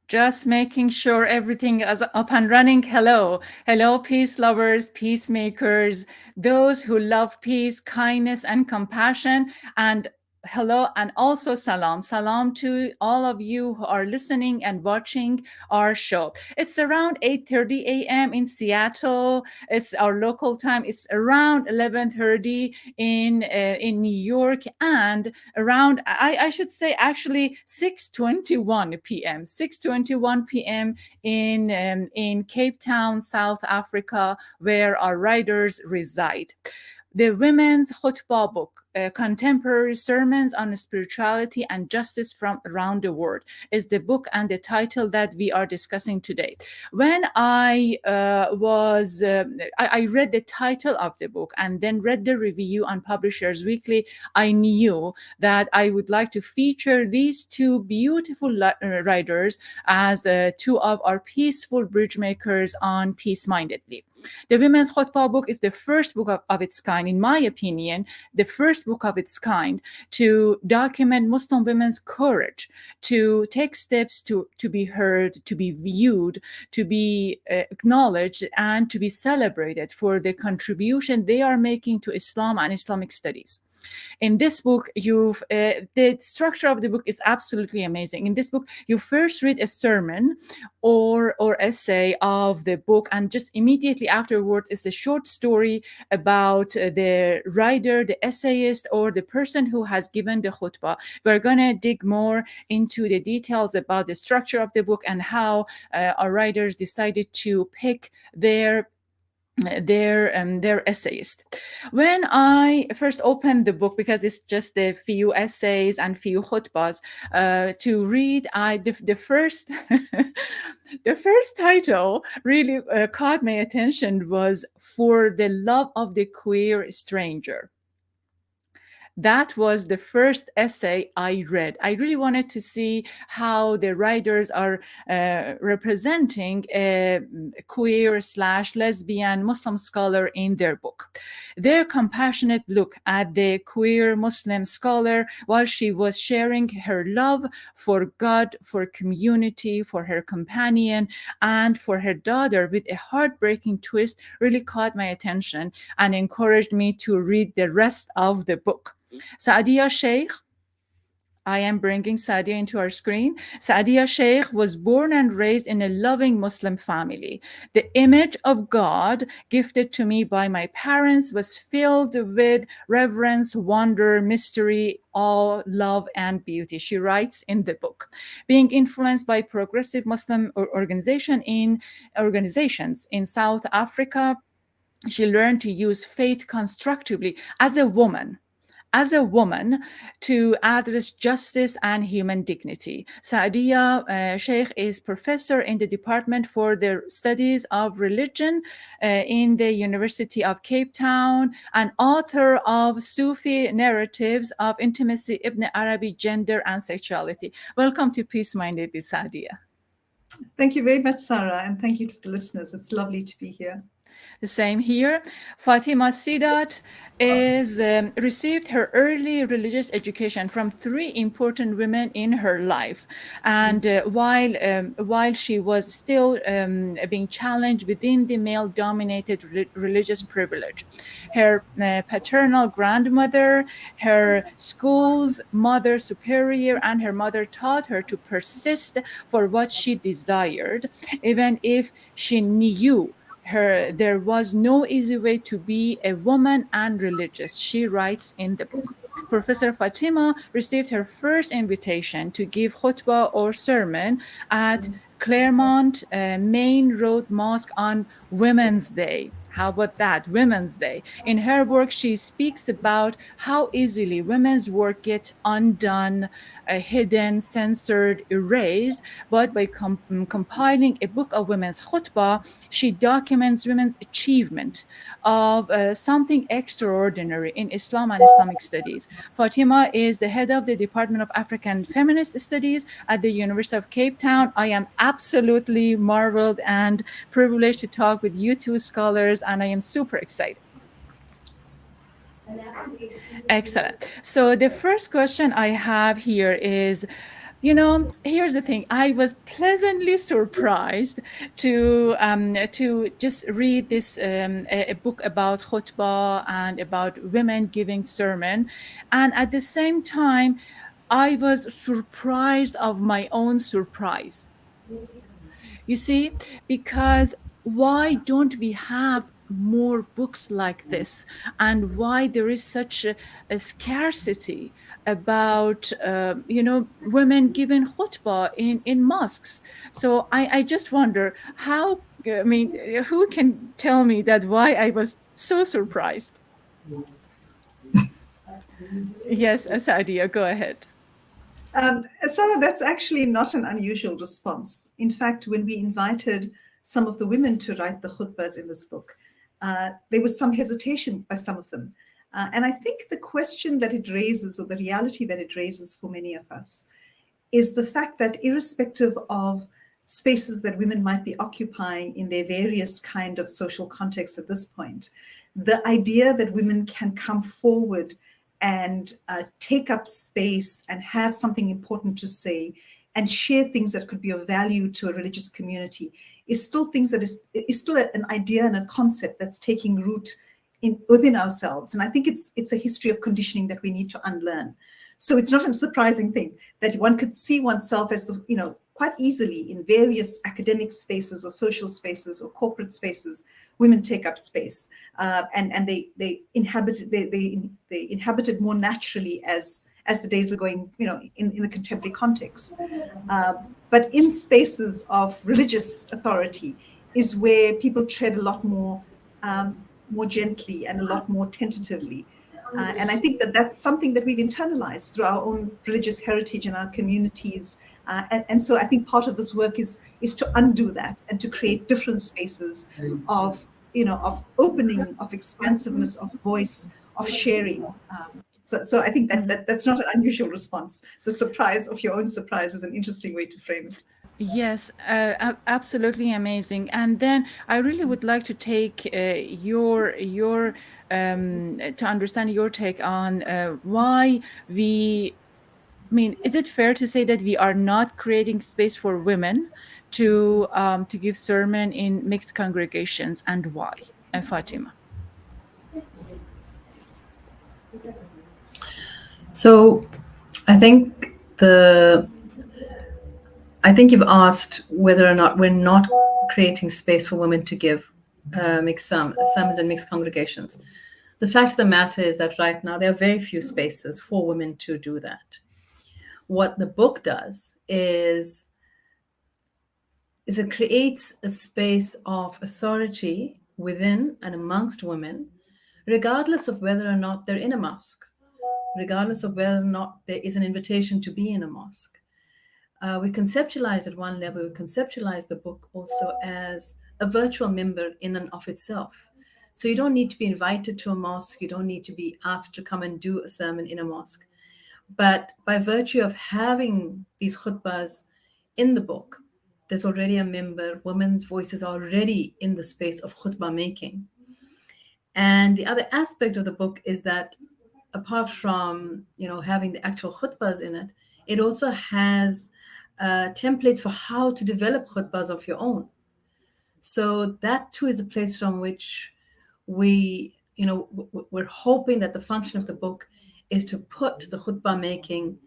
Just making sure everything is up and running. Hello. Hello, peace lovers, peacemakers, those who love peace, kindness, and compassion. And hello, and also salam. Salam to all of you who are listening and watching our show. It's around 8:30 a.m. in Seattle. It's our local time. It's around 11:30 in New York, and around I should say actually 6:21 p.m. 6:21 p.m. In Cape Town, South Africa, where our writers reside. The Women's Khutbah book, Contemporary Sermons on Spirituality and Justice from Around the World, is the book and the title that we are discussing today. When I read the title of the book and then read the review on Publishers Weekly, I knew that I would like to feature these two beautiful writers as two of our peaceful bridge makers on Peace Mindedly. The Women's Khutbah book is the first book of its kind, in my opinion, the first book of its kind to document Muslim women's courage to take steps to be heard, to be viewed, to be acknowledged, and to be celebrated for the contribution they are making to Islam and Islamic studies. In this book, the structure of the book is absolutely amazing. In this book, you first read a sermon or essay of the book, and just immediately afterwards is a short story about the writer, the essayist, or the person who has given the khutbah. We're going to dig more into the details about the structure of the book and how our writers decided to pick their essayist. When I first opened the book, because it's just a few essays and few khutbahs to read, the first the first title really caught my attention was "For the Love of the Queer Stranger." That was the first essay I read. I really wanted to see how the writers are representing a queer / lesbian Muslim scholar in their book. Their compassionate look at the queer Muslim scholar while she was sharing her love for God, for community, for her companion, and for her daughter with a heartbreaking twist really caught my attention and encouraged me to read the rest of the book. Saadia Sheikh, I am bringing Saadia into our screen. Saadia Sheikh was born and raised in a loving Muslim family. The image of God gifted to me by my parents was filled with reverence, wonder, mystery, awe, love, and beauty, she writes in the book. Being influenced by progressive Muslim organizations in South Africa, she learned to use faith constructively as a woman to address justice and human dignity. Saadia Sheikh is professor in the Department for the Studies of Religion in the University of Cape Town and author of Sufi Narratives of Intimacy, Ibn Arabi, Gender and Sexuality. Welcome to Peace Mindedly, Saadia. Thank you very much, Sarah, and thank you to the listeners. It's lovely to be here. The same here. Fatima Seedat received her early religious education from three important women in her life, and while she was still being challenged within the male-dominated religious privilege, her paternal grandmother, her school's mother superior, and her mother taught her to persist for what she desired, even if she knew there was no easy way to be a woman and religious, she writes in the book. Professor Fatima received her first invitation to give khutbah or sermon at Claremont Main Road Mosque on Women's Day. How about that? Women's Day. In her work, she speaks about how easily women's work gets undone, hidden, censored, erased. But by compiling a book of women's khutbah, she documents women's achievement of something extraordinary in Islam and Islamic studies. Fatima is the head of the Department of African Feminist Studies at the University of Cape Town. I am absolutely marveled and privileged to talk with you two scholars, and I am super excited. Excellent. So the first question I have here is, Here's the thing. I was pleasantly surprised to just read this a book about khutbah and about women giving sermon, and at the same time, I was surprised of my own surprise. You see, because why don't we have more books like this, and why there is such a scarcity about women giving khutbah in mosques? So I just wonder how. I mean, who can tell me that why I was so surprised? Yes, Asadia, go ahead. Sarah, that's actually not an unusual response. In fact, when we invited some of the women to write the khutbahs in this book, there was some hesitation by some of them. And I think the question that it raises, or the reality that it raises for many of us, is the fact that irrespective of spaces that women might be occupying in their various kind of social contexts at this point, the idea that women can come forward and take up space and have something important to say and share things that could be of value to a religious community is still things that is still an idea and a concept that's taking root within ourselves. And I think it's a history of conditioning that we need to unlearn. So it's not a surprising thing that one could see oneself as quite easily in various academic spaces or social spaces or corporate spaces. Women take up space, and they inhabit it more naturally as the days are going, in the contemporary context. But in spaces of religious authority is where people tread a lot more gently and a lot more tentatively. And I think that that's something that we've internalized through our own religious heritage in our communities. And so I think part of this work is to undo that and to create different spaces of, of opening, of expansiveness, of voice, of sharing. So I think that's not an unusual response. The surprise of your own surprise is an interesting way to frame it. Yes, absolutely amazing. And then I really would like to take your to understand your take on why we. I mean, is it fair to say that we are not creating space for women to give sermon in mixed congregations, and why? Fatima. So I think the I think you've asked whether or not we're not creating space for women to give mixed sermons in mixed congregations. The fact of the matter is that right now there are very few spaces for women to do that. What the book does is it creates a space of authority within and amongst women, regardless of whether or not they're in a mosque, regardless of whether or not there is an invitation to be in a mosque. We conceptualize at one level, we conceptualize the book also as a virtual member in and of itself. So you don't need to be invited to a mosque, you don't need to be asked to come and do a sermon in a mosque. But by virtue of having these khutbahs in the book, there's already a member, women's voices are already in the space of khutbah making. And the other aspect of the book is that apart from having the actual khutbahs in it, it also has templates for how to develop khutbahs of your own. So that too is a place from which we're hoping that the function of the book is to put the khutbah making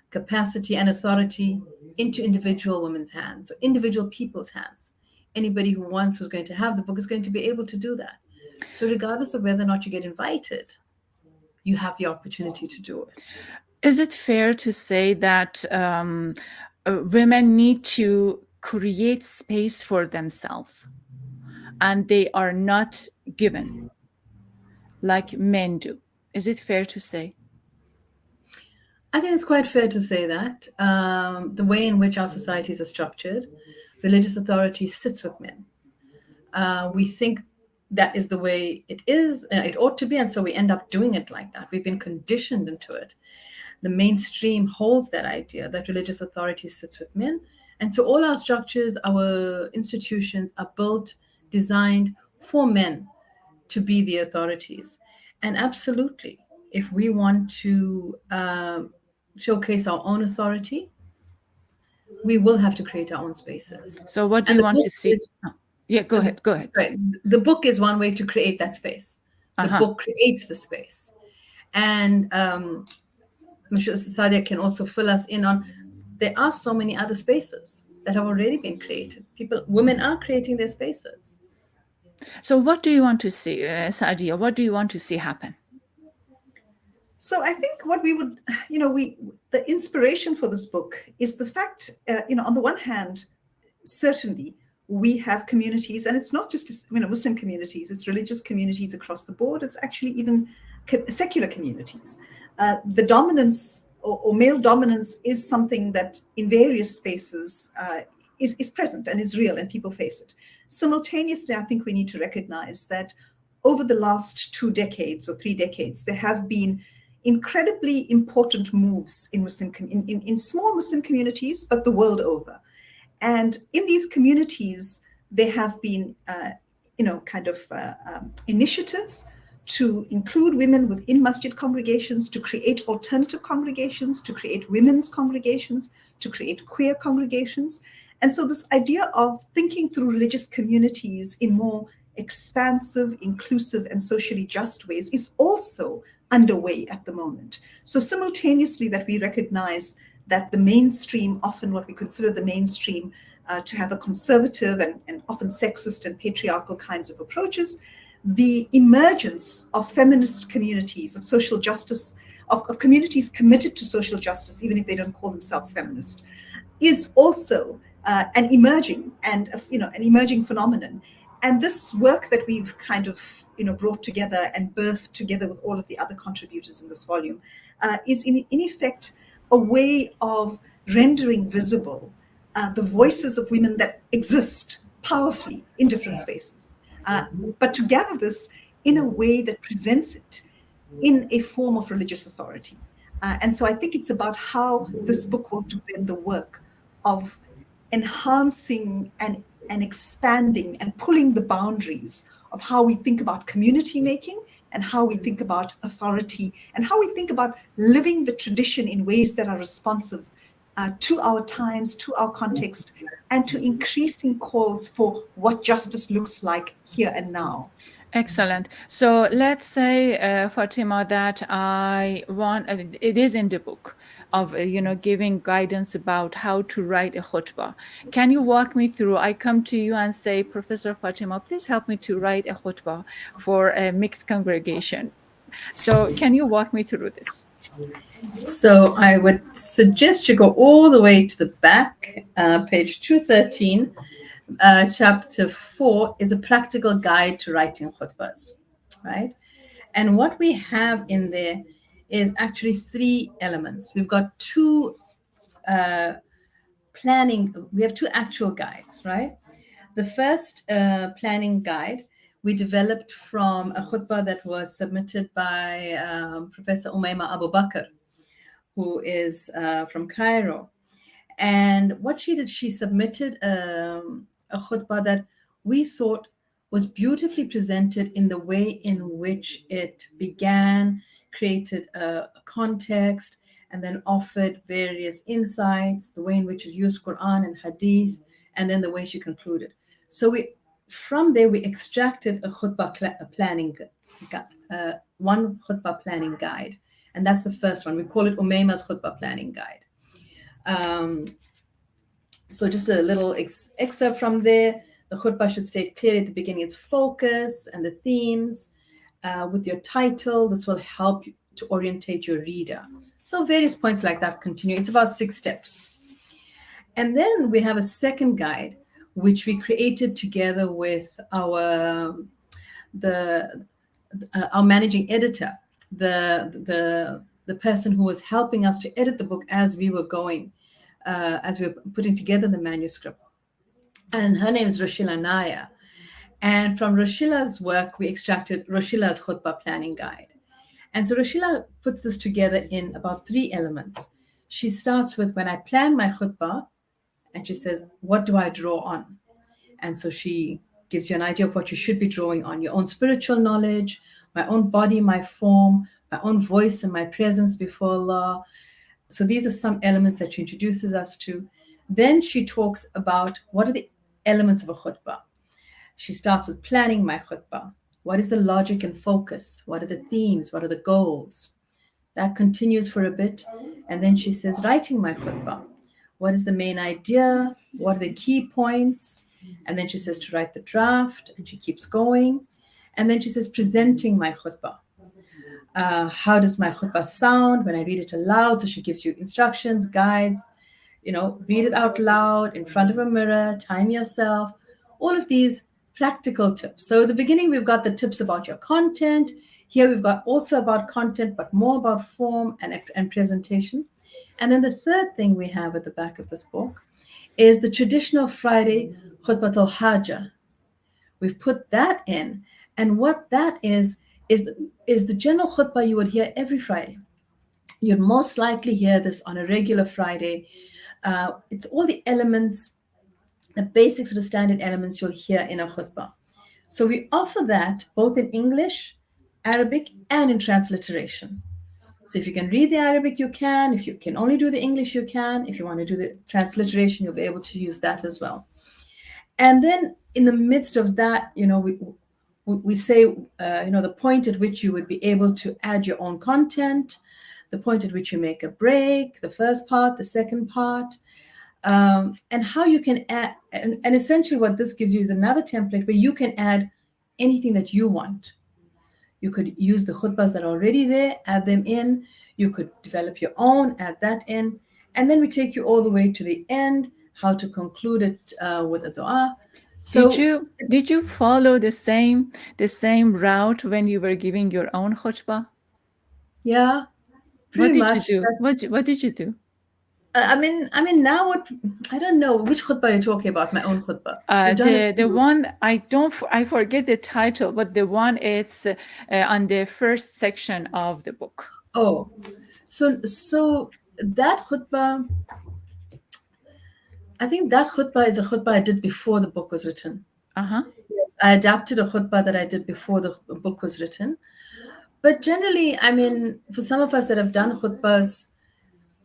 capacity and authority into individual women's hands or individual people's hands. Anybody who's going to have the book is going to be able to do that. So regardless of whether or not you get invited, you have the opportunity to do it. Is it fair to say that women need to create space for themselves and they are not given like men do? Is it fair to say? I think it's quite fair to say that the way in which our societies are structured, religious authority sits with men. We think that is the way it is, it ought to be, and so we end up doing it like that. We've been conditioned into it. The mainstream holds that idea that religious authority sits with men. And so all our structures, our institutions are built, designed for men to be the authorities. And absolutely, if we want to showcase our own authority, we will have to create our own spaces. So what do And you the want book to see? is Oh, yeah, go ahead. Go ahead. sorry, the book is one way to create that space. The Uh-huh. book creates the space. And I'm sure Sadia can also fill us in on, there are so many other spaces that have already been created. Women are creating their spaces. So what do you want to see, Sadia? What do you want to see happen? So I think what we would, the inspiration for this book is the fact, on the one hand, certainly we have communities, and it's not just Muslim communities, it's religious communities across the board. It's actually even secular communities. The dominance or male dominance is something that in various spaces is present and is real, and people face it. Simultaneously, I think we need to recognize that over the last 2 decades or 3 decades, there have been incredibly important moves in in small Muslim communities, but the world over. And in these communities, there have been, initiatives to include women within masjid congregations, to create alternative congregations, to create women's congregations, to create queer congregations. And so this idea of thinking through religious communities in more expansive, inclusive, and socially just ways is also underway at the moment. So simultaneously that we recognize that the mainstream, often what we consider the mainstream, to have a conservative and often sexist and patriarchal kinds of approaches, the emergence of feminist communities, of social justice, of communities committed to social justice, even if they don't call themselves feminist, is also an emerging an emerging phenomenon. And this work that we've kind of brought together and birthed together with all of the other contributors in this volume is in effect a way of rendering visible the voices of women that exist powerfully in different spaces, but to gather this in a way that presents it in a form of religious authority. And so I think it's about how this book will do then the work of enhancing and expanding and pulling the boundaries of how we think about community making and how we think about authority and how we think about living the tradition in ways that are responsive to our times, to our context, and to increasing calls for what justice looks like here and now. Excellent. So let's say, Fatima, that it is in the book of, giving guidance about how to write a khutbah. Can you walk me through? I come to you and say, Professor Fatima, please help me to write a khutbah for a mixed congregation. So can you walk me through this? So I would suggest you go all the way to the back, page 213. Chapter 4 is a practical guide to writing khutbahs, right? And what we have in there is actually 3 elements. We've got 2 we have 2 actual guides, right? The first planning guide we developed from a khutbah that was submitted by Professor Umayma Abu Bakr, who is from Cairo. And what she did, she submitted a khutbah that we thought was beautifully presented in the way in which it began, created a context, and then offered various insights, the way in which it used Quran and Hadith, and then the way she concluded. So from there, we extracted a khutbah planning, one khutbah planning guide. And that's the first one. We call it Umayma's khutbah planning guide. So just a little excerpt from there. The khutbah should state clearly at the beginning its focus and the themes. With your title, this will help you to orientate your reader. So various points like that continue. It's about 6 steps. And then we have a second guide, which we created together with our managing editor, the person who was helping us to edit the book as we were going, as we were putting together the manuscript. And her name is Roshila Naya. And from Roshila's work, we extracted Roshila's khutbah planning guide. And so Roshila puts this together in about 3 elements. She starts with, when I plan my khutbah, and she says, what do I draw on? And so she gives you an idea of what you should be drawing on: your own spiritual knowledge, my own body, my form, my own voice and my presence before Allah. So these are some elements that she introduces us to. Then she talks about what are the elements of a khutbah. She starts with planning my khutbah. What is the logic and focus? What are the themes? What are the goals? That continues for a bit. And then she says, writing my khutbah. What is the main idea? What are the key points? And then she says to write the draft, and she keeps going. And then she says, presenting my khutbah. How does my khutbah sound when I read it aloud? So she gives you instructions, guides, read it out loud in front of a mirror, time yourself, all of these practical tips. So at the beginning, we've got the tips about your content. Here we've got also about content, but more about form and presentation. And then the third thing we have at the back of this book is the traditional Friday khutbah al-hajah. We've put that in. And what that is the general khutbah you would hear every Friday. You'd most likely hear this on a regular Friday. It's all the elements, the basic sort of standard elements you'll hear in a khutbah. So we offer that both in English, Arabic, and in transliteration. So if you can read the Arabic, you can. If you can only do the English, you can. If you want to do the transliteration, you'll be able to use that as well. And then in the midst of that, we say, the point at which you would be able to add your own content, the point at which you make a break, the first part, the second part, and how you can add. And essentially what this gives you is another template where you can add anything that you want. You could use the khutbahs that are already there, add them in. You could develop your own, add that in. And then we take you all the way to the end, how to conclude it with a dua. Did So you follow the same route when you were giving your own khutbah? yeah, What pretty did you much. do? What did you do? I mean, now what? I don't know which khutbah you're talking about. My own khutbah. We've done a The few. one I forget the title, but the one it's on the first section of the book. Oh, so that khutbah. I think that khutbah is a khutbah I did before the book was written. Uh-huh. Yes, I adapted a khutbah that I did before the book was written. But generally, I mean, for some of us that have done khutbahs,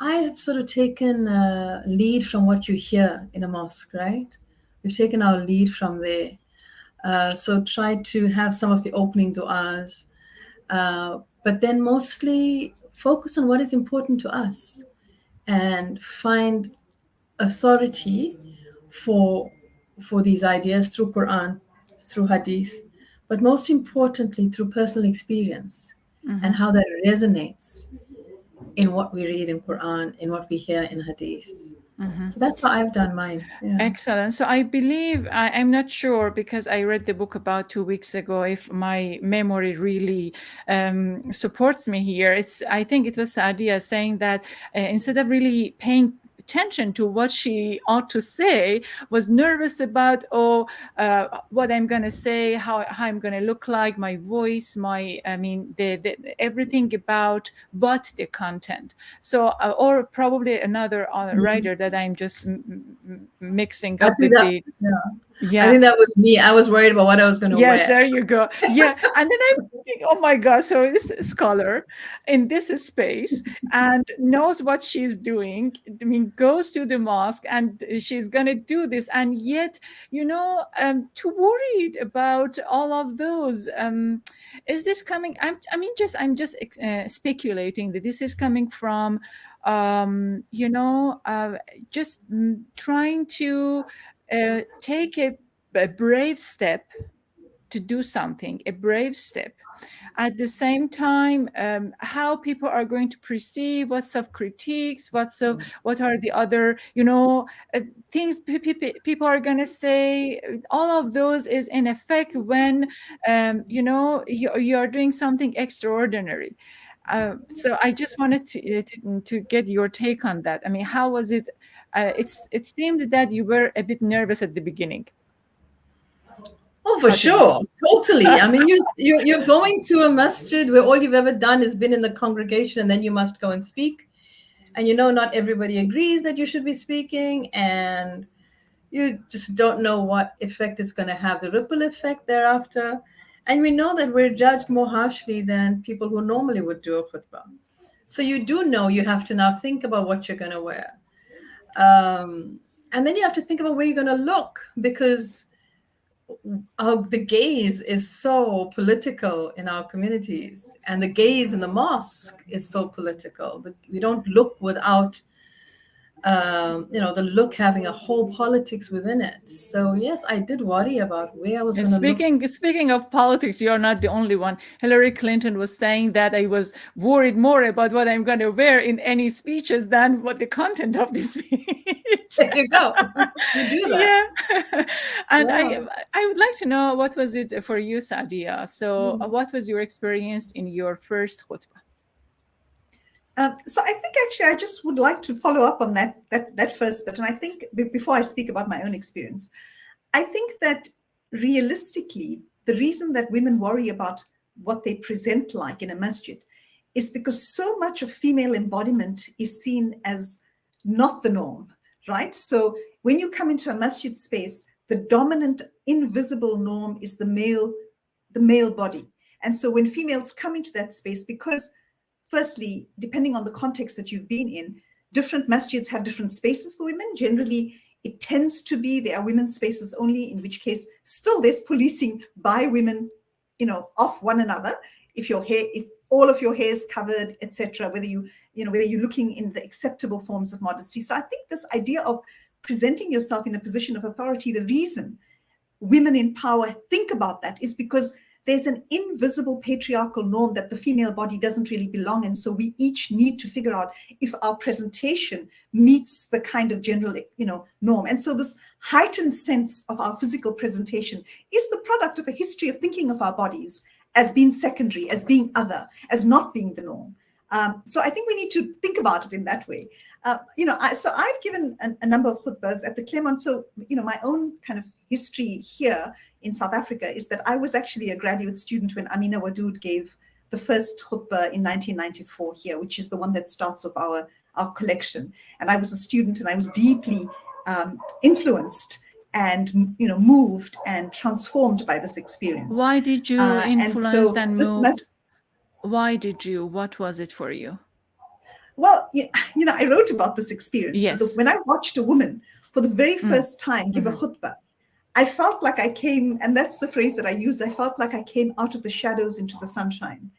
I have sort of taken a lead from what you hear in a mosque, right? We've taken our lead from there. So try to have some of the opening du'as, but then mostly focus on what is important to us and find authority for these ideas through Quran, through Hadith, but most importantly through personal experience and how that resonates in what we read in Quran, in what we hear in Hadith. So that's how I've done mine. Yeah. Excellent. So I believe I'm not sure because I read the book about 2 weeks ago. If my memory really supports me here, I think it was Sadia saying that instead of really paying attention to what she ought to say, was nervous about what I'm gonna say, how I'm gonna look like, my voice, the everything about but the content. So or probably another writer that I'm just mixing I up think with that, the yeah. I yeah. think that was me. I was worried about what I was going to Yes, wear. there you go. Yeah. And then I'm thinking, oh my God, so this scholar in this space and knows what she's doing. I mean, goes to the mosque and she's going to do this. And yet, too worried about all of those. Is this coming? I'm just speculating that this is coming from, just trying to take a brave step to do something, a brave step. At the same time, how people are going to perceive what's of critiques, what are the other, things people are going to say. All of those is in effect when, you are doing something extraordinary. So I just wanted to get your take on that. I mean, how was it? It seemed that you were a bit nervous at the beginning, Oh, for Fatima. sure. Totally. I mean, you're going to a masjid where all you've ever done is been in the congregation and then you must go and speak. And not everybody agrees that you should be speaking. And you just don't know what effect it's going to have, the ripple effect thereafter. And we know that we're judged more harshly than people who normally would do a khutbah. So you do know you have to now think about what you're going to wear. And then you have to think about where you're going to look, because the gaze is so political in our communities, and the gaze in the mosque is so political. We don't look without the look having a whole politics within it. So yes, I did worry about where I was going to look. Speaking of politics, you're not the only one. Hillary Clinton was saying that I was worried more about what I'm going to wear in any speeches than what the content of the speech. There you go. You do that. Yeah. And Yeah. I would like to know, what was it for you, Sadia? So what was your experience in your first khutbah? So I think actually I just would like to follow up on that first bit. And I think before I speak about my own experience, I think that realistically, the reason that women worry about what they present like in a masjid is because so much of female embodiment is seen as not the norm, right? So when you come into a masjid space, the dominant invisible norm is the male body. And so when females come into that space, because firstly, depending on the context that you've been in, different masjids have different spaces for women. Generally, it tends to be there are women's spaces only, in which case still there's policing by women, of one another. If all of your hair is covered, etc., whether you're looking in the acceptable forms of modesty. So I think this idea of presenting yourself in a position of authority, the reason women in power think about that is because there's an invisible patriarchal norm that the female body doesn't really belong in. So we each need to figure out if our presentation meets the kind of general, norm. And so this heightened sense of our physical presentation is the product of a history of thinking of our bodies as being secondary, as being other, as not being the norm. So I think we need to think about it in that way. So I've given a number of khutbahs at the Claremont. So, my own kind of history here in South Africa is that I was actually a graduate student when Amina Wadood gave the first khutbah in 1994 here, which is the one that starts off our collection. And I was a student, and I was deeply influenced and moved and transformed by this experience. Why did you influenced and moved? Why did you? What was it for you? Well, I wrote about this experience. Yes. When I watched a woman for the very first time give a khutbah, I felt like I came, and that's the phrase that I use, I felt like I came out of the shadows into the sunshine.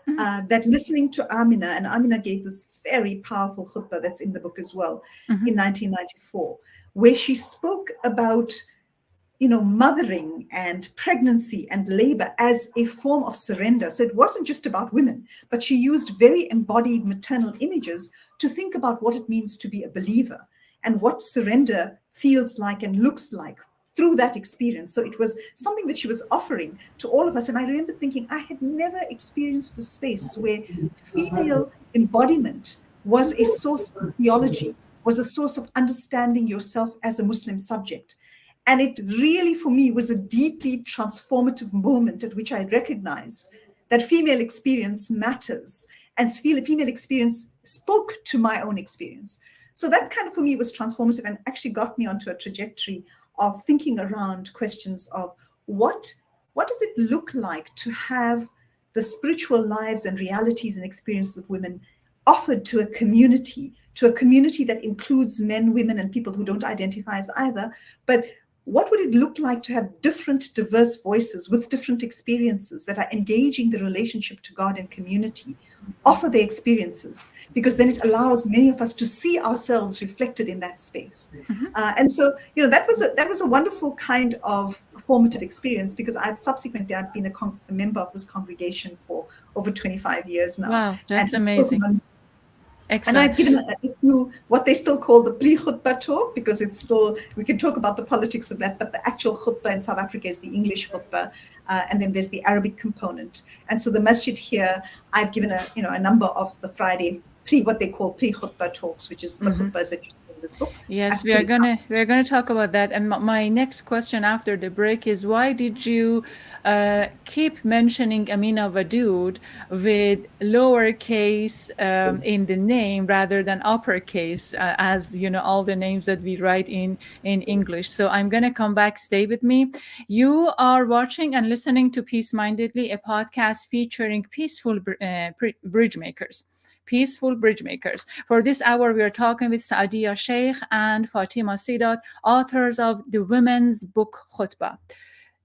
That listening to Amina, and Amina gave this very powerful khutbah that's in the book as well, in 1994, where she spoke about mothering and pregnancy and labor as a form of surrender. So it wasn't just about women, but she used very embodied maternal images to think about what it means to be a believer and what surrender feels like and looks like through that experience. So it was something that she was offering to all of us. And I remember thinking, I had never experienced a space where female embodiment was a source of theology, was a source of understanding yourself as a Muslim subject. And it really, for me, was a deeply transformative moment at which I recognized that female experience matters, and female experience spoke to my own experience. So that kind of, for me, was transformative and actually got me onto a trajectory of thinking around questions of what does it look like to have the spiritual lives and realities and experiences of women offered to a community that includes men, women, and people who don't identify as either, but what would it look like to have different, diverse voices with different experiences that are engaging the relationship to God and community, offer their experiences, because then it allows many of us to see ourselves reflected in that space. And so, that was a wonderful kind of formative experience, because I've been a member of this congregation for over 25 years now. Wow, that's amazing. Excellent. And I've given what they still call the pre-khutbah talk, because it's still, we can talk about the politics of that, but the actual khutbah in South Africa is the English khutbah, and then there's the Arabic component. And so the masjid here, I've given a number of the Friday what they call pre-khutbah talks, which is the khutbahs that you see in this book. Yes, we're gonna talk about that. And my next question after the break is, why did you keep mentioning Amina Wadood with lowercase in the name rather than uppercase, as all the names that we write in English? So I'm gonna come back. Stay with me. You are watching and listening to Peace Mindedly, a podcast featuring peaceful bridge makers. peaceful bridge makers. For this hour, we are talking with Saadia Sheikh and Fatima Seedat, authors of the women's book Khutbah.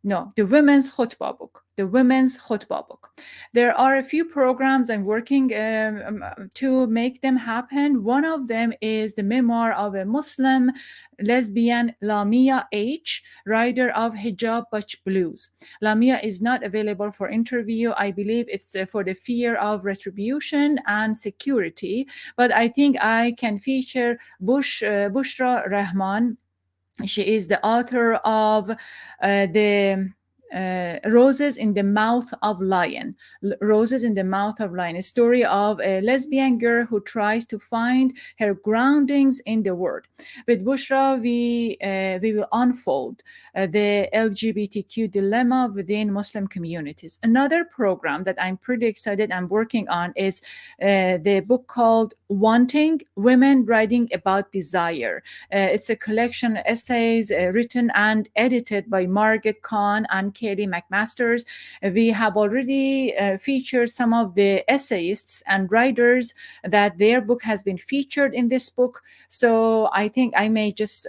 No, the women's khutbah book. The women's khutbah book. There are a few programs I'm working to make them happen. One of them is the memoir of a Muslim lesbian, Lamia H., writer of Hijab Butch Blues. Lamia is not available for interview. I believe it's for the fear of retribution and security, but I think I can feature Bushra Rahman. She is the author of the Roses in the Mouth of Lion. Roses in the Mouth of Lion, a story of a lesbian girl who tries to find her groundings in the world. With Bushra, we will unfold the LGBTQ dilemma within Muslim communities. Another program that I'm pretty excited I'm working on is the book called Wanting, Women Writing About Desire. It's a collection of essays written and edited by Margaret Kahn and Katie McMasters. We have already featured some of the essayists and writers that their book has been featured in this book. So I think I may just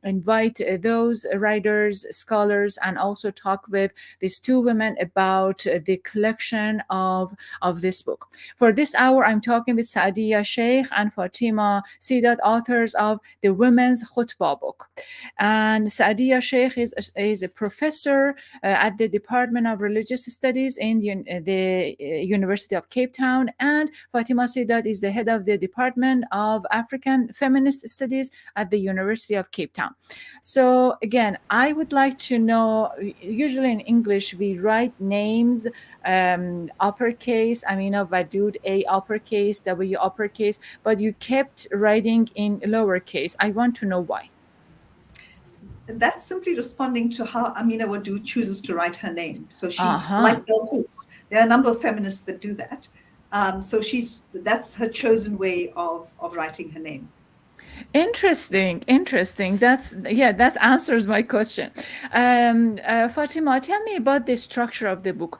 invite those writers, scholars, and also talk with these two women about the collection of this book. For this hour, I'm talking with Saadia Sheikh and Fatima Seedat, authors of the Women's Khutbah book. And Saadia Sheikh is a professor at the Department of Religious Studies in the University of Cape Town, and Fatima Seedat is the head of the Department of African Feminist Studies at the University of Cape Town. So again, I would like to know, usually in English, we write names uppercase, Amina Vadud, A uppercase, W uppercase, but you kept writing in lowercase. I want to know why. That's simply responding to how Amina Wadu chooses to write her name. So she, Uh-huh. like Bell Hooks, there are a number of feminists that do that. So that's her chosen way of writing her name. Interesting. That answers my question. Fatima, tell me about the structure of the book.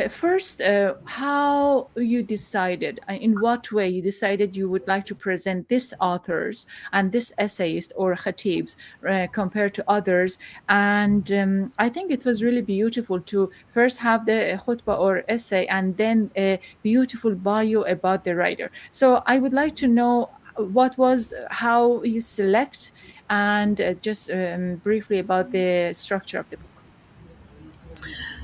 First, how you decided, in what way you decided you would like to present this authors and this essayist or khatibs compared to others. And I think it was really beautiful to first have the khutbah or essay and then a beautiful bio about the writer. So I would like to know what was how you select and just briefly about the structure of the book.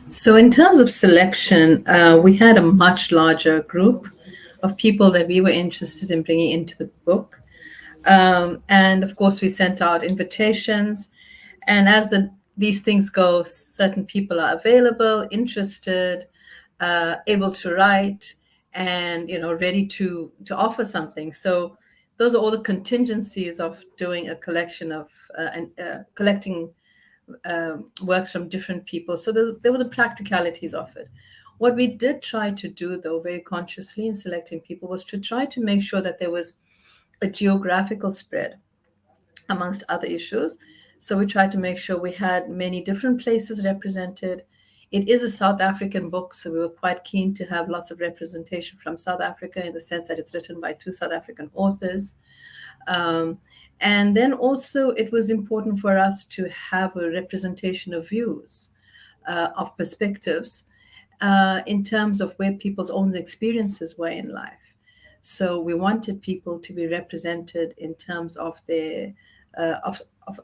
So, in terms of selection, we had a much larger group of people that we were interested in bringing into the book. And of course, we sent out invitations. And as these things go, certain people are available, interested, able to write, and ready to offer something. So those are all the contingencies of doing a collection of and collecting works from different people. So there were the practicalities of it. What we did try to do, though, very consciously in selecting people, was to try to make sure that there was a geographical spread amongst other issues. So we tried to make sure we had many different places represented. It is a South African book, so we were quite keen to have lots of representation from South Africa in the sense that it's written by two South African authors. And then also, it was important for us to have a representation of views, of perspectives, in terms of where people's own experiences were in life. So we wanted people to be represented in terms of their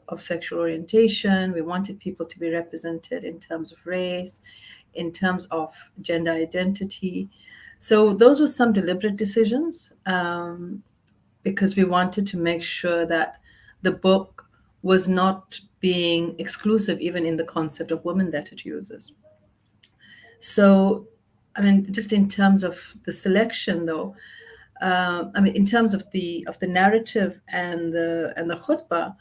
of sexual orientation. We wanted people to be represented in terms of race, in terms of gender identity. So those were some deliberate decisions, because we wanted to make sure that the book was not being exclusive even in the concept of women that it uses. So, I mean, just in terms of the selection, though, in terms of the narrative and the khutbah,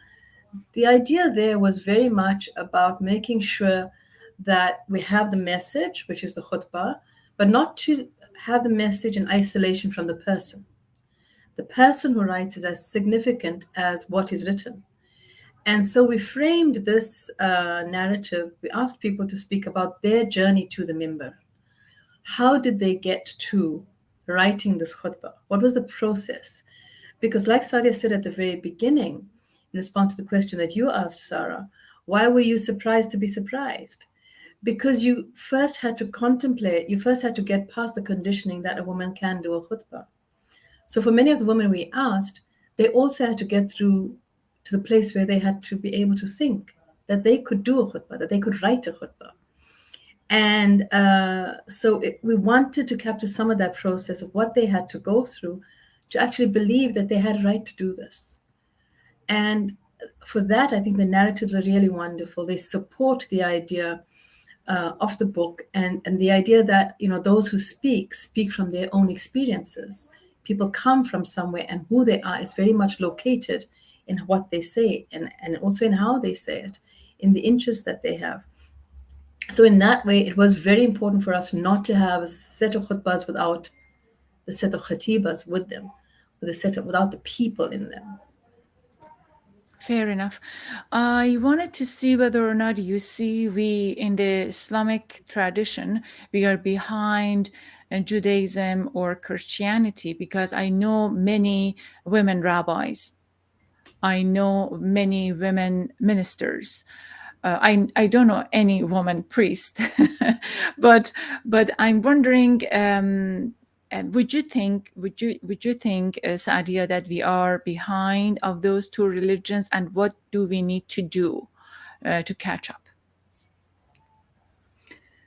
the idea there was very much about making sure that we have the message, which is the khutbah, but not to have the message in isolation from the person. The person who writes is as significant as what is written. And so we framed this narrative. We asked people to speak about their journey to the mimbar. How did they get to writing this khutbah? What was the process? Because, like Sadia said at the very beginning, in response to the question that you asked, Sarah, why were you surprised to be surprised? Because you first had to contemplate, you first had to get past the conditioning that a woman can do a khutbah. So, for many of the women we asked, they also had to get through to the place where they had to be able to think that they could do a khutbah, that they could write a khutbah. And we wanted to capture some of that process of what they had to go through to actually believe that they had a right to do this. And for that, I think the narratives are really wonderful. They support the idea of the book, and the idea that, you know, those who speak from their own experiences. People come from somewhere, and who they are is very much located in what they say, and also in how they say it, in the interests that they have. So in that way, it was very important for us not to have a set of khutbahs without the set of khatibas with them, with a set of, without the people in them. Fair enough. I wanted to see whether or not you see we in the Islamic tradition, we are behind Judaism or Christianity, because I know many women rabbis. I know many women ministers. I don't know any woman priest, but I'm wondering, would you think, Sadia, that we are behind of those two religions, and what do we need to do to catch up?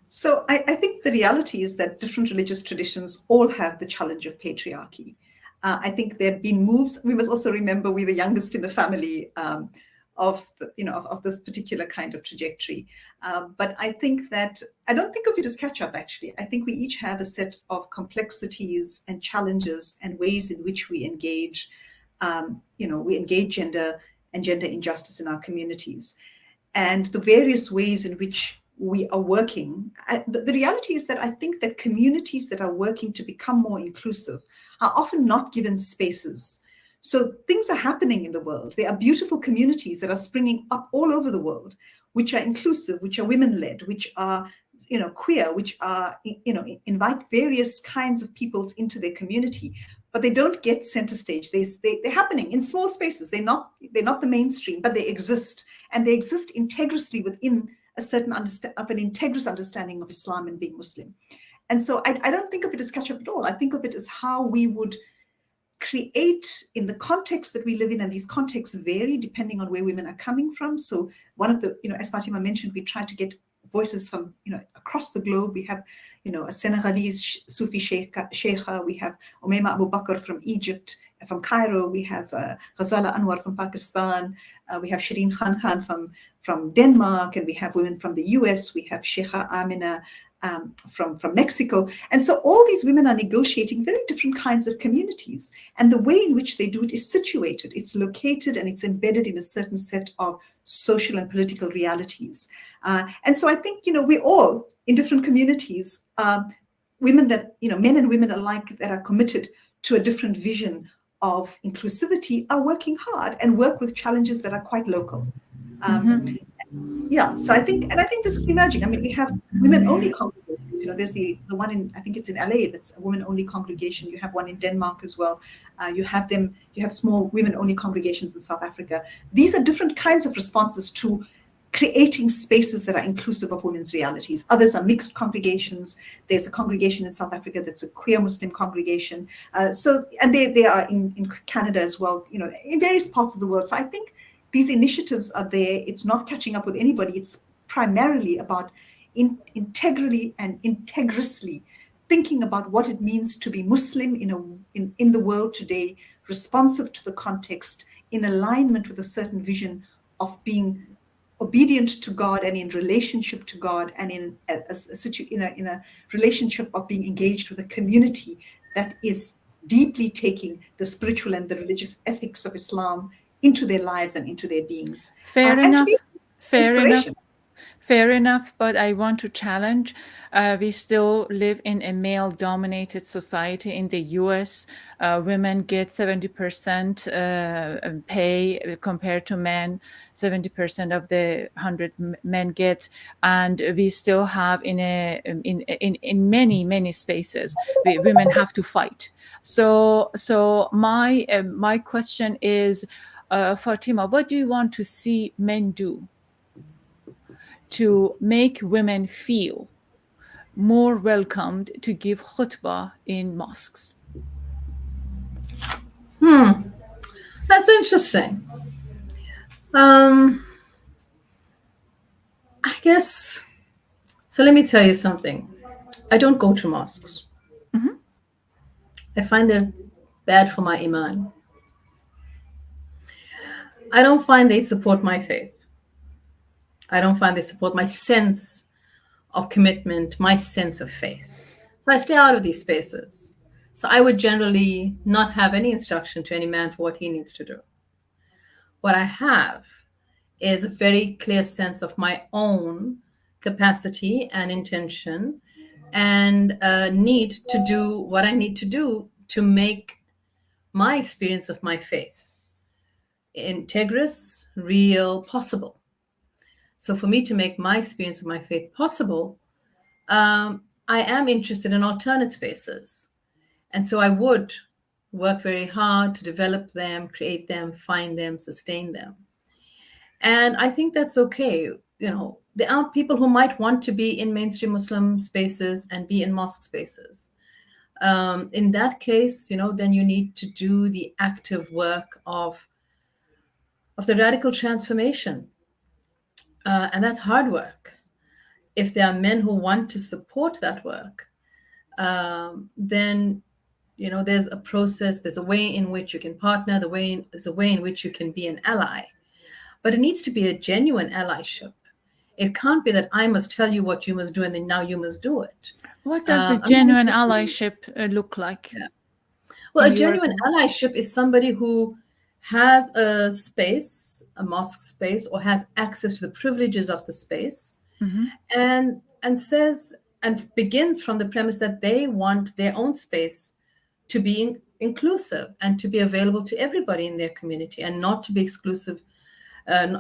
So I think the reality is that different religious traditions all have the challenge of patriarchy. I think there have been moves. We must also remember we're the youngest in the family of this particular kind of trajectory. But I think that I don't think of it as catch up. Actually, I think we each have a set of complexities and challenges and ways in which we engage. We engage gender and gender injustice in our communities, and the various ways in which we are working. The reality is that I think that communities that are working to become more inclusive are often not given spaces. So things are happening in the world. There are beautiful communities that are springing up all over the world, which are inclusive, which are women-led, which are queer, which are invite various kinds of peoples into their community, but they don't get center stage. They're happening in small spaces. They're not the mainstream, but they exist, and they exist integrously within a certain an integrous understanding of Islam and being Muslim. And so I don't think of it as catch up at all. I think of it as how we would create in the context that we live in, and these contexts vary depending on where women are coming from. So one of the, as Fatima mentioned, we try to get voices from, across the globe. We have, a Senegalese Sufi Sheikha. We have Umayma Abu Bakr from Egypt, from Cairo. We have Ghazala Anwar from Pakistan. We have Shireen Khan from Denmark, and we have women from the US. We have Sheikha Amina from Mexico. And so all these women are negotiating very different kinds of communities. And the way in which they do it is situated, it's located, and it's embedded in a certain set of social and political realities. And so I think, we all in different communities, women that, men and women alike that are committed to a different vision of inclusivity are working hard and work with challenges that are quite local. So I think this is emerging. I mean, we have women-only congregations. There's the one in, I think it's in LA, that's a women-only congregation. You have one in Denmark as well. You have small women-only congregations in South Africa. These are different kinds of responses to creating spaces that are inclusive of women's realities. Others are mixed congregations. There's a congregation in South Africa that's a queer Muslim congregation. And they are in Canada as well, in various parts of the world. So I think these initiatives are there. It's not catching up with anybody. It's primarily about integrally and integrously thinking about what it means to be Muslim in the world today, responsive to the context, in alignment with a certain vision of being obedient to God and in relationship to God, and in a relationship of being engaged with a community that is deeply taking the spiritual and the religious ethics of Islam into their lives and into their beings. Fair And to enough. be Fair enough. inspiration. Fair enough, but I want to challenge. We still live in a male dominated society. In the US, women get 70% pay compared to men, 70% of the 100 men get. And we still have in many spaces, women have to fight. So my question is, Fatima, what do you want to see men do to make women feel more welcomed to give khutbah in mosques? That's interesting. Um, I guess so. Let me tell you something. I don't go to mosques. Mhm. I find they're bad for my iman. I don't find they support my faith. I don't find they support my sense of commitment, my sense of faith. So I stay out of these spaces. So I would generally not have any instruction to any man for what he needs to do. What I have is a very clear sense of my own capacity and intention and need to do what I need to do to make my experience of my faith integrous, real, possible. So for me to make my experience of my faith possible, I am interested in alternate spaces. And so I would work very hard to develop them, create them, find them, sustain them. And I think that's okay. There are people who might want to be in mainstream Muslim spaces and be in mosque spaces. In that case, then you need to do the active work of the radical transformation. And that's hard work. If there are men who want to support that work, then there's a process, there's a way in which you can partner, there's a way in which you can be an ally. But it needs to be a genuine allyship. It can't be that I must tell you what you must do and then now you must do it. What does the I'm not genuine interested in allyship look like that. Well, in a your genuine opinion? allyship is somebody who has a space, a mosque space, or has access to the privileges of the space, Mhm. and says and begins from the premise that they want their own space to be inclusive and to be available to everybody in their community and not to be exclusive,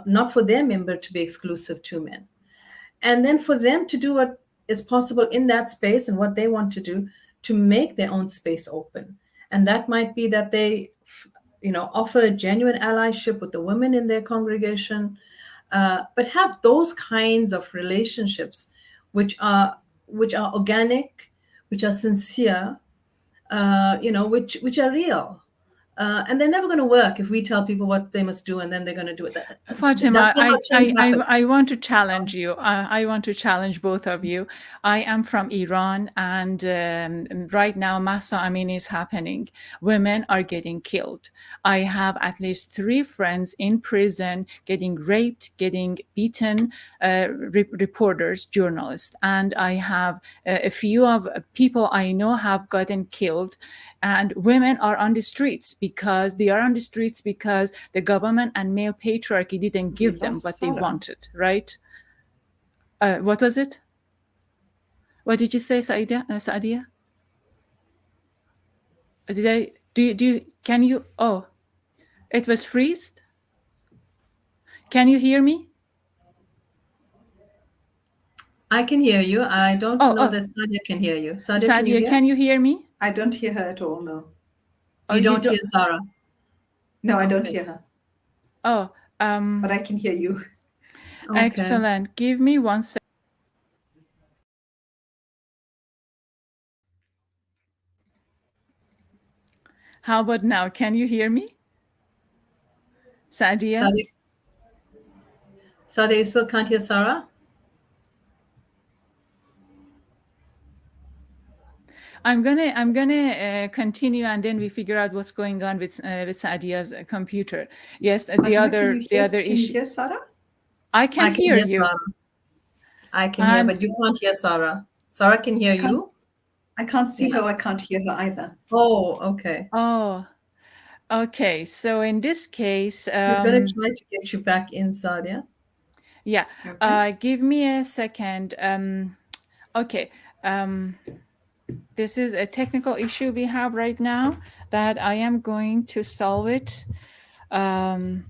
not for their member to be exclusive to men. And then for them to do what is possible in that space and what they want to do to make their own space open. And that might be that they offer a genuine allyship with the women in their congregation, but have those kinds of relationships which are organic, which are sincere, which are real. And they're never going to work if we tell people what they must do and then they're going to do it. Fatima, That's not how change happens. I want to challenge you. I want to challenge both of you. I am from Iran, and right now, Masa Amini is happening. Women are getting killed. I have at least 3 friends in prison getting raped, getting beaten, reporters, journalists. And I have a few of people I know have gotten killed. And women are on the streets because they are on the streets because the government and male patriarchy didn't We give them lost what they Sarah. wanted, right? What was it? What did you say, Saadia? Did I do you can you oh, it was freezed? Can you hear me? I can hear you. I don't Oh, know oh, that Sadia can hear you. Sadia, can you Saadia, hear? can you hear me? I don't hear her at all, no. Oh, You you don't don't. hear Sarah. No, I don't Okay. hear her, Oh, but I can hear you. Okay. excellent. Give me 1 second. How about now? Can you hear me, Saadia? Sadia, Sadia, you still can't hear Sarah? I'm gonna continue, and then we figure out what's going on with Saadia's computer. Yes, the Fatima, other can you issue. hear Sarah? I can I can hear hear you, Sarah. I can hear, and but you can't hear Sarah. Sarah can hear I can't. you? I can't see Yeah. her, I can't hear her either. Oh, okay. Oh, okay. So in this case, She's going to try to get you back in, Sadia. Yeah. Okay. Give me a second. Okay. This is a technical issue we have right now that I am going to solve it. I'm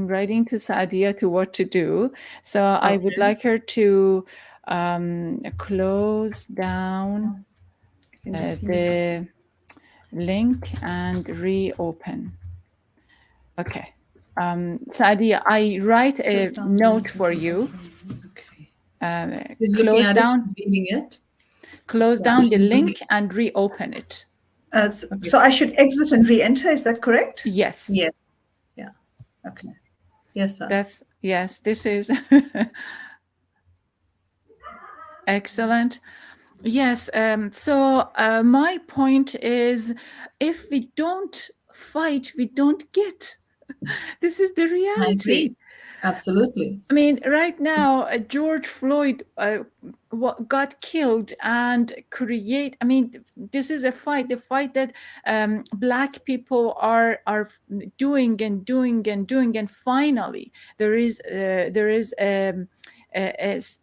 writing to Sadia to what to do. So I would Okay. like her to close down Can you see me? the link and reopen. Okay. Sadia, I write a Close down the note link and for you. reopen. Okay. She's looking Close at it, she's down, reading it. close Yeah, down the she's doing link and reopen it. okay. So I should exit and re-enter. Is that correct? Yes, Yes. Yeah. Okay. Yes, us. that's yes. This is excellent. Yes. So my point is, if we don't fight, we don't get. This is the I reality. agree. Absolutely. I mean, right now, George Floyd got killed and create. I mean, this is a fight. The fight that Black people are doing and doing and doing, and finally, there is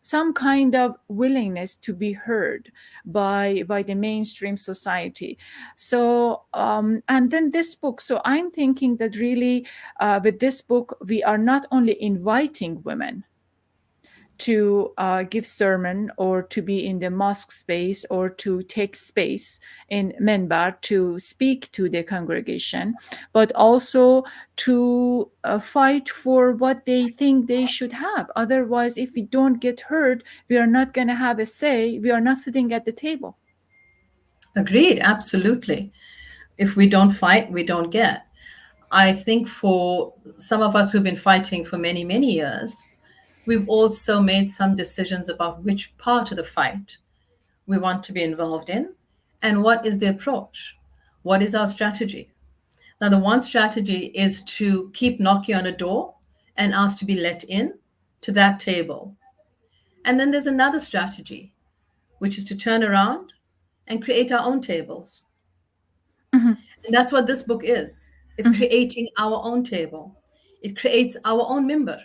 some kind of willingness to be heard by the mainstream society. So, and then this book. So I'm thinking that really with this book, we are not only inviting women to give sermon or to be in the mosque space or to take space in minbar to speak to the congregation, but also to fight for what they think they should have. Otherwise, if we don't get heard, we are not going to have a say. We are not sitting at the table. Agreed. Absolutely. If we don't fight, we don't get. I think for some of us who've been fighting for many, many years, we've also made some decisions about which part of the fight we want to be involved in and what is the approach. What is our strategy? Now, the one strategy is to keep knocking on a door and ask to be let in to that table. And then there's another strategy, which is to turn around and create our own tables. Mhm, And that's what this book is. It's mhm, creating our own table. It creates our own member.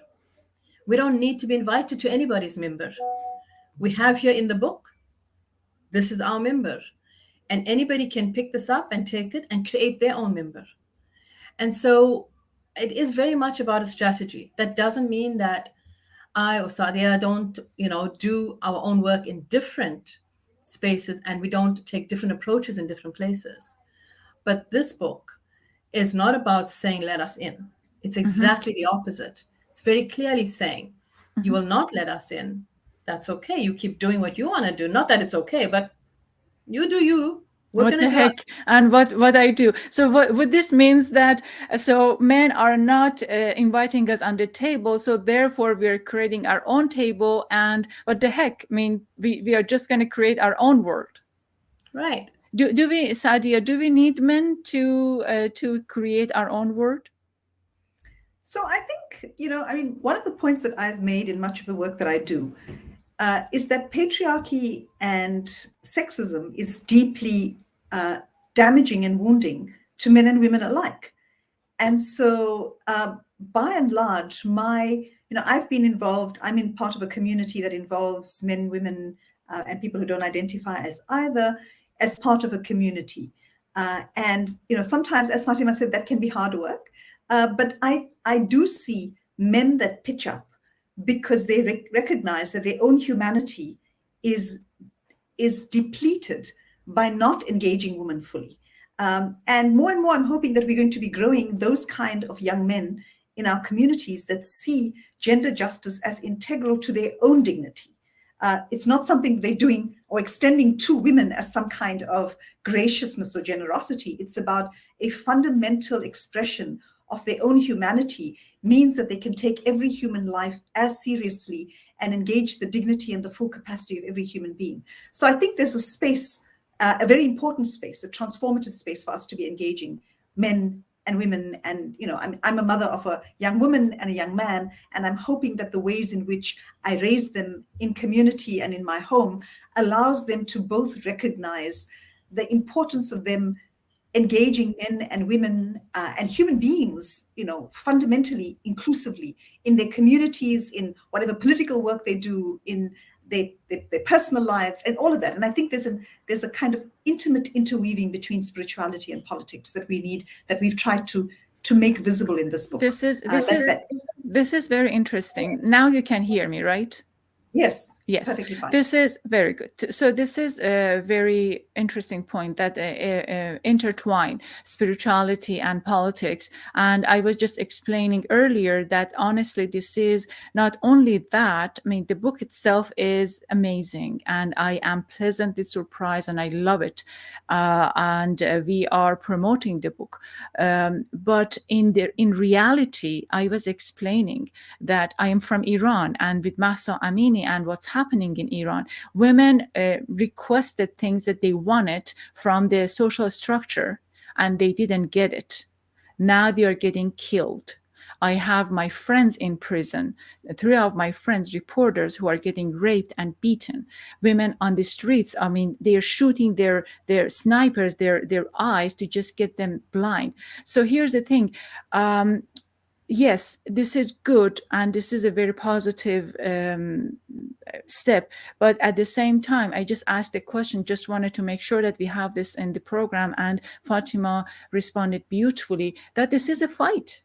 We don't need to be invited to anybody's member. We have here in the book, this is our member. And anybody can pick this up and take it and create their own member. And so it is very much about a strategy. That doesn't mean that I or Sadia don't, do our own work in different spaces and we don't take different approaches in different places. But this book is not about saying, let us in. It's mhm, exactly the opposite. It's very clearly saying, you mhm. will not let us in. That's okay. You keep doing what you want to do. Not that it's okay, but you do you. We're What going to the do us. heck? And what I do? So what this means that so men are not inviting us on the table, so therefore we are creating our own table. And what the heck? I mean, we are just going to create our own world. Right. Do we, Sadia? Do we need men to create our own world? So I think, I mean, one of the points that I've made in much of the work that I do is that patriarchy and sexism is deeply damaging and wounding to men and women alike. And so, by and large, I've been involved, I'm in part of a community that involves men, women, and people who don't identify as either, as part of a community. And, sometimes, as Fatima said, that can be hard work. But I do see men that pitch up because they recognize that their own humanity is depleted by not engaging women fully. And more, I'm hoping that we're going to be growing those kind of young men in our communities that see gender justice as integral to their own dignity. It's not something they're doing or extending to women as some kind of graciousness or generosity. It's about a fundamental expression of their own humanity, means that they can take every human life as seriously and engage the dignity and the full capacity of every human being. So I think there's a space, a very important space, a transformative space for us to be engaging men and women. And, I'm a mother of a young woman and a young man, and I'm hoping that the ways in which I raise them in community and in my home allows them to both recognize the importance of them engaging men and women and human beings, fundamentally, inclusively in their communities, in whatever political work they do, in their personal lives, and all of that. And I think there's a kind of intimate interweaving between spirituality and politics that we've tried to make visible in this book. This is very interesting. Now you can hear me, right? Yes. Yes, perfectly fine. this is very good. So this is a very interesting point that intertwine spirituality and politics. And I was just explaining earlier that honestly, this is not only that. I mean, the book itself is amazing, and I am pleasantly surprised, and I love it. And we are promoting the book. But in reality, I was explaining that I am from Iran, and with Mahsa Amini and what's happening in Iran, women requested things that they wanted from the social structure, and they didn't get it. Now they are getting killed. I have my friends in prison, 3 of my friends, reporters, who are getting raped and beaten. Women on the streets, I mean, they are shooting their snipers, their eyes to just get them blind. So here's the thing. Yes, this is good, and this is a very positive step. But at the same time, I just asked the question, just wanted to make sure that we have this in the program. And Fatima responded beautifully that this is a fight.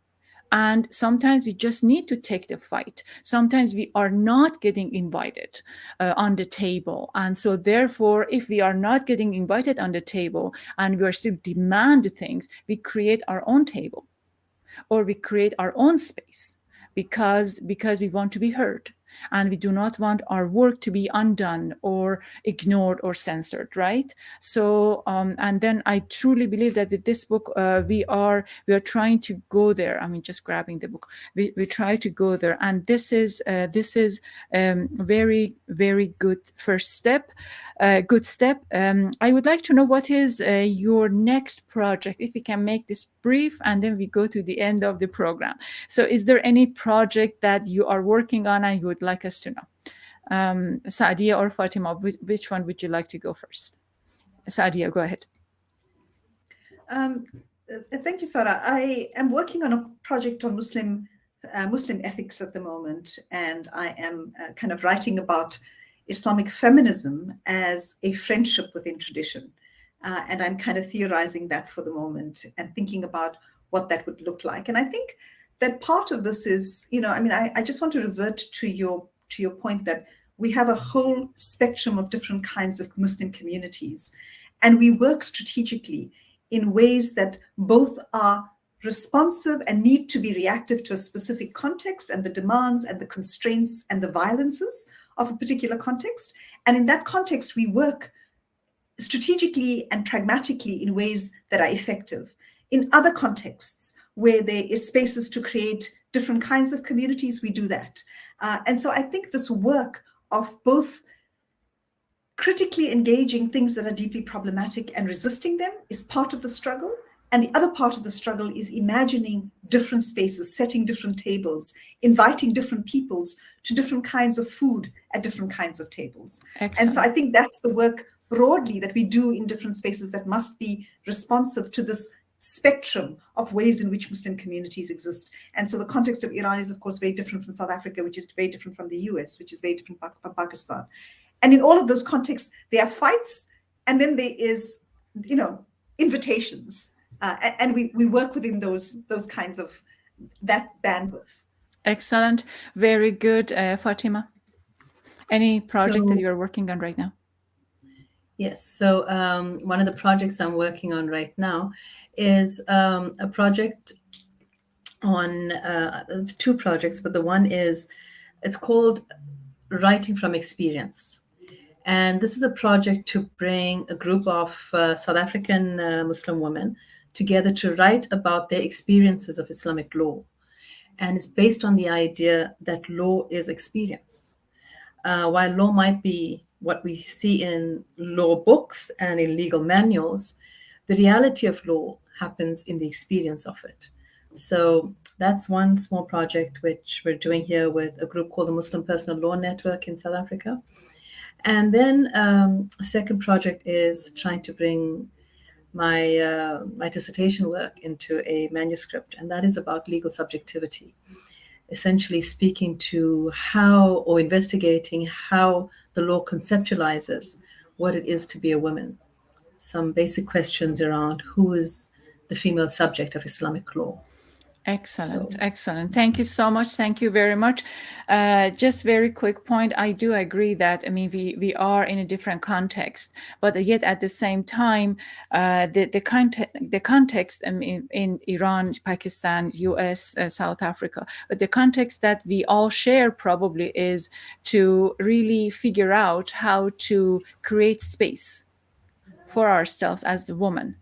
And sometimes we just need to take the fight. Sometimes we are not getting invited on the table. And so therefore, if we are not getting invited on the table and we are still demand things, we create our own table, or we create our own space because we want to be heard, and we do not want our work to be undone or ignored or censored, right? So and then I truly believe that with this book we are trying to go there. I mean, just grabbing the book, we try to go there, and this is very, very good first step. Good step. I would like to know what is your next project, if we can make this brief, and then we go to the end of the program. So is there any project that you are working on and you would like us to know? Saadia or Fatima, which one would you like to go first? Saadia, go ahead. Thank you, Sarah. I am working on a project on Muslim ethics at the moment, and I am kind of writing about Islamic feminism as a friendship within tradition. And I'm kind of theorizing that for the moment and thinking about what that would look like. And I think that part of this is, I just want to revert to your point that we have a whole spectrum of different kinds of Muslim communities, and we work strategically in ways that both are responsive and need to be reactive to a specific context and the demands and the constraints and the violences of a particular context. And in that context, we work strategically and pragmatically in ways that are effective. In other contexts where there is spaces to create different kinds of communities, we do that. And so I think this work of both critically engaging things that are deeply problematic and resisting them is part of the struggle. And the other part of the struggle is imagining different spaces, setting different tables, inviting different peoples to different kinds of food at different kinds of tables. Excellent. And so I think that's the work broadly that we do in different spaces that must be responsive to this spectrum of ways in which Muslim communities exist. And so the context of Iran is, of course, very different from South Africa, which is very different from the US, which is very different from Pakistan. And in all of those contexts, there are fights, and then there is, invitations. And we work within those kinds of that bandwidth. Excellent. Very good. Fatima, any project that you're working on right now? Yes. So one of the projects I'm working on right now is a project on 2 projects, but the one it's called Writing from Experience. And this is a project to bring a group of South African Muslim women together to write about their experiences of Islamic law. And it's based on the idea that law is experience. While law might be what we see in law books and in legal manuals, the reality of law happens in the experience of it. So that's one small project which we're doing here with a group called the Muslim Personal Law Network in South Africa. And then a second project is trying to bring my dissertation work into a manuscript, and that is about legal subjectivity, essentially speaking to how, or investigating how, the law conceptualizes what it is to be a woman. Some basic questions around who is the female subject of Islamic law. Excellent, So, excellent. Thank you so much. Thank you very much. Just very quick point. I do agree that, I mean, we are in a different context, but yet at the same time, the context, I mean, in Iran, Pakistan, US, South Africa, but the context that we all share probably is to really figure out how to create space for ourselves as a woman,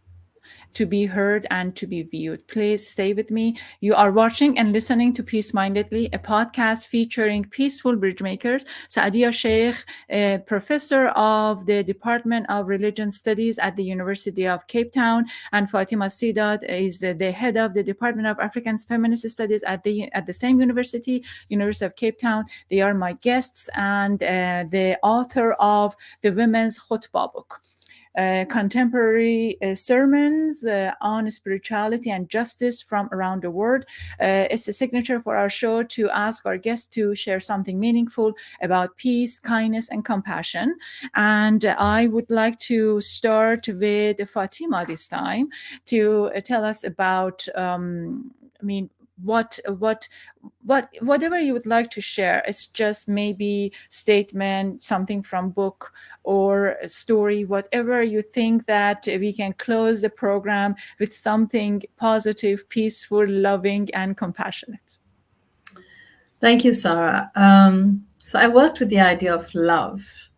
to be heard and to be viewed. Please stay with me. You are watching and listening to Peace Mindedly, a podcast featuring peaceful bridge makers. Saadia Shaikh, a professor of the Department of Religion Studies at the University of Cape Town, and Fatima Seedat is the head of the Department of African Feminist Studies at the same university, University of Cape Town. They are my guests and the author of the Women's Khutbah book. Contemporary sermons on spirituality and justice from around the world. It's a signature for our show to ask our guests to share something meaningful about peace, kindness, and compassion. And I would like to start with Fatima this time to tell us about, I mean, whatever you would like to share. It's just maybe statement, something from book or a story, whatever you think that we can close the program with something positive, peaceful, loving, and compassionate. thank you, Sarah. So I worked with the idea of love,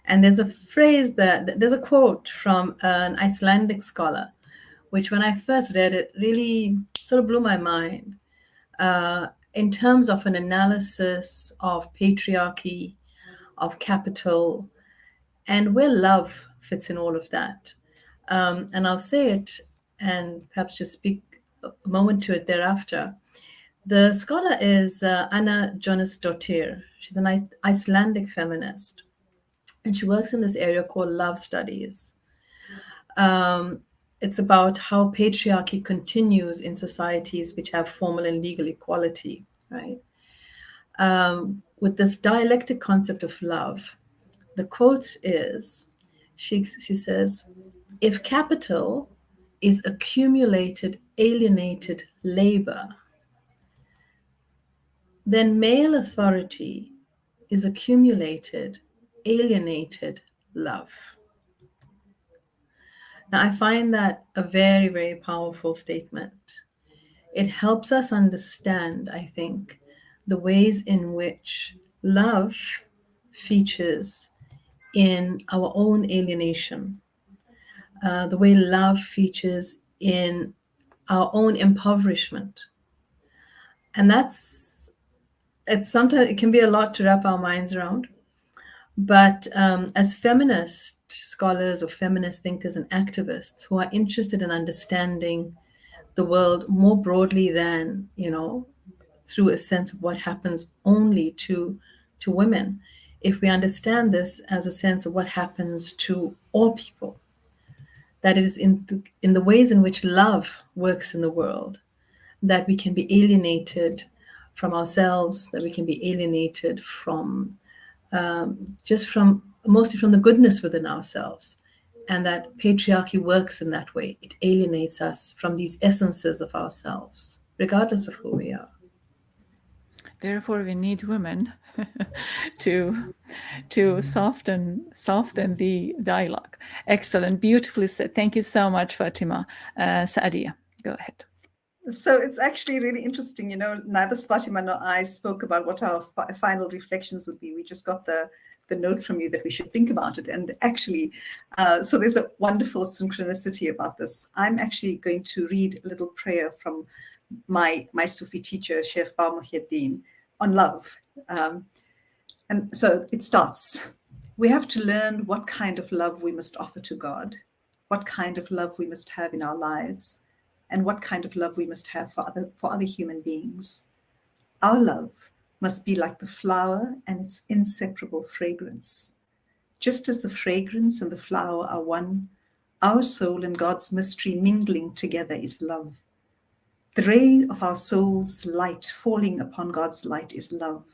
and there's a quote from an Icelandic scholar, which when I first read it really sort of blew my mind. In terms of an analysis of patriarchy, of capital, and where love fits in all of that. And I'll say it and perhaps just speak a moment to it thereafter. The scholar is Anna Jónsdóttir. She's an Icelandic feminist, and she works in this area called love studies. It's about how patriarchy continues in societies which have formal and legal equality, right? With this dialectic concept of love, the quote is, she says, if capital is accumulated, alienated labor, then male authority is accumulated, alienated love. Now, I find that a very, very powerful statement. It helps us understand, I think, the ways in which love features in our own alienation, the way love features in our own impoverishment. And sometimes it can be a lot to wrap our minds around. But as feminist scholars or feminist thinkers and activists who are interested in understanding the world more broadly than, through a sense of what happens only to women, if we understand this as a sense of what happens to all people, that it is in the ways in which love works in the world, that we can be alienated from ourselves, that we can be alienated from mostly from the goodness within ourselves, and that patriarchy works in that way. It alienates us from these essences of ourselves, regardless of who we are. Therefore, we need women to soften the dialogue. Excellent, beautifully said. Thank you so much, Fatima. Saadia, go ahead. So it's actually really interesting. Neither Fatima nor I spoke about what our final reflections would be. We just got the note from you that we should think about it. And actually, so there's a wonderful synchronicity about this. I'm actually going to read a little prayer from my Sufi teacher, Sheikh Muhyiddin, on love. And so it starts. We have to learn what kind of love we must offer to God, what kind of love we must have in our lives, and what kind of love we must have for other human beings. Our love must be like the flower and its inseparable fragrance. Just as the fragrance and the flower are one, Our soul and God's mystery mingling together is love. The ray of our soul's light falling upon God's light is love.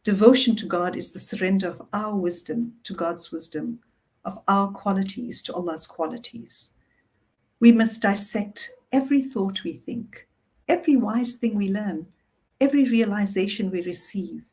Devotion to God is the surrender of our wisdom to God's wisdom, of our qualities to Allah's qualities. We must dissect every thought we think, every wise thing we learn, every realization we receive,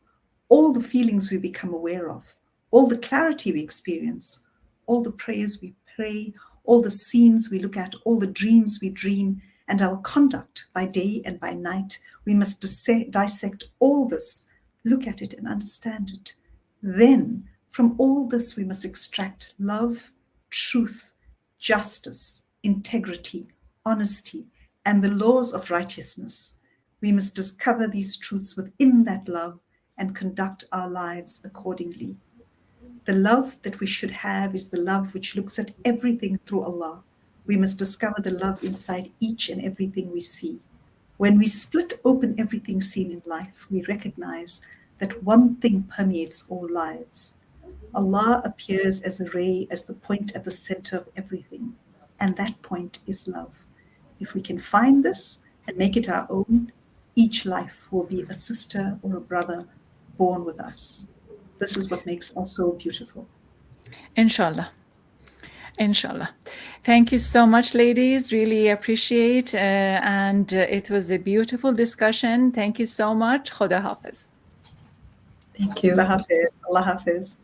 all the feelings we become aware of, all the clarity we experience, all the prayers we pray, all the scenes we look at, all the dreams we dream, and our conduct by day and by night. We must dissect all this, look at it and understand it. Then, from all this, we must extract love, truth, justice, integrity, honesty, and the laws of righteousness. We must discover these truths within that love and conduct our lives accordingly. The love that we should have is the love which looks at everything through Allah. We must discover the love inside each and everything we see. When we split open everything seen in life, we recognize that one thing permeates all lives. Allah appears as a ray, as the point at the center of everything, and that point is love. If we can find this and make it our own, each life will be a sister or a brother born with us. This is what makes our soul beautiful. Inshallah. Inshallah. Thank you so much, ladies. Really appreciate. And it was a beautiful discussion. Thank you so much. Khuda Hafiz. Thank you. Allah Hafiz. Allah Hafiz.